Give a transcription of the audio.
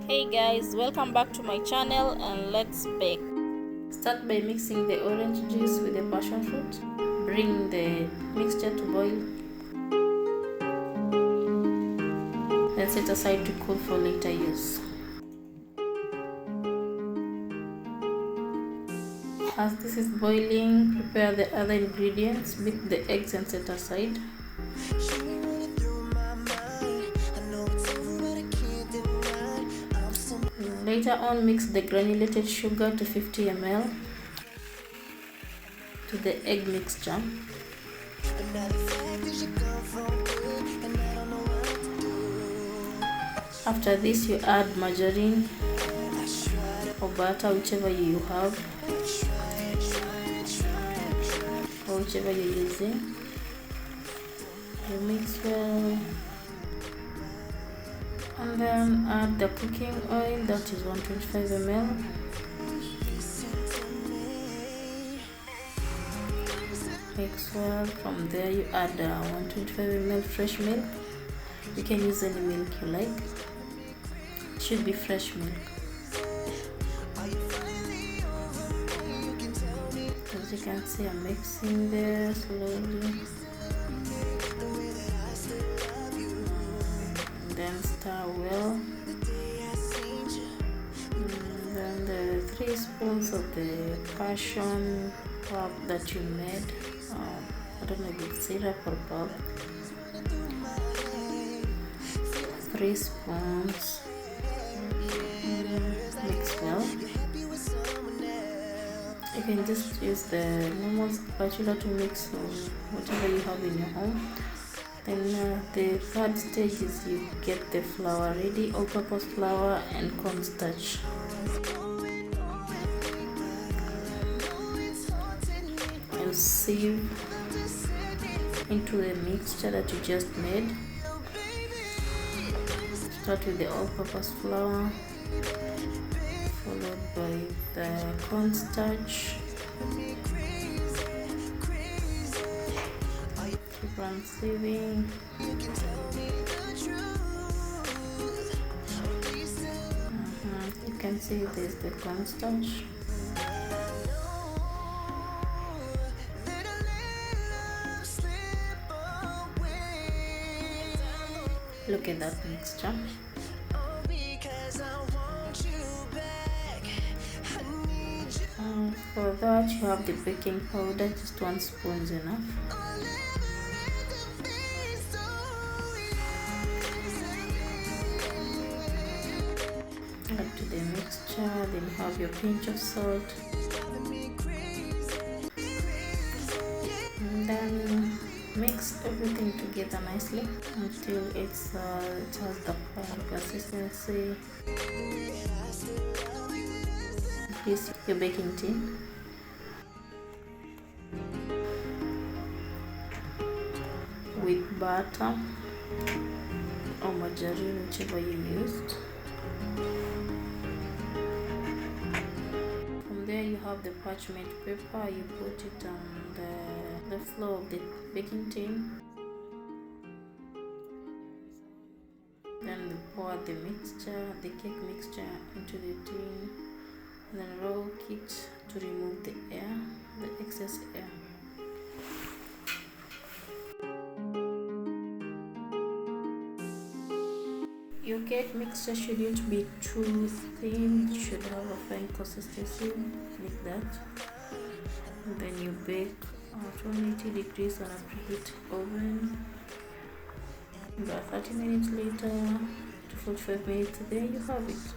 Hey guys, welcome back to my channel and let's bake. Start by mixing the orange juice with the passion fruit. Bring the mixture to boil. Then set aside to cool for later use. As this is boiling, prepare the other ingredients. Beat the eggs and set aside. Later on, mix the granulated sugar to 50 ml to the egg mixture. After this, you add margarine or butter, whichever you have or whichever you're using. You mix well. And then add the cooking oil, that is 125 ml. Mix well. From there you add 125 ml fresh milk. You can use any milk you like. It should be fresh milk. As you can see, I'm mixing there slowly. Then stir well. And then the 3 spoons of the passion pulp that you made. I don't know if it's syrup or pulp. 3 spoons. Mix well. You can just use the normal spatula to mix whatever you have in your home. Then the third stage is you get the flour ready, all-purpose flour and cornstarch. You sieve into the mixture that you just made. Start with the all-purpose flour, followed by the cornstarch. Keep on sieving. You can see there's the cornstarch. Look at that mixture. For that you have the baking powder, just 1 spoon is enough. Add to the mixture, then you have your pinch of salt. And then mix everything together nicely until it has the fine consistency. Place your baking tin. With butter or margarine, whichever you used. From there you have the parchment paper. You put it on the floor of the baking tin. Then you pour the mixture, the cake mixture, into the tin. Then roll it to remove the air, the excess air. Your cake mixture shouldn't be too thin, it should have a fine consistency like that. And then you bake at 180 degrees on a preheat oven. About 30 minutes later to 45 minutes, there you have it.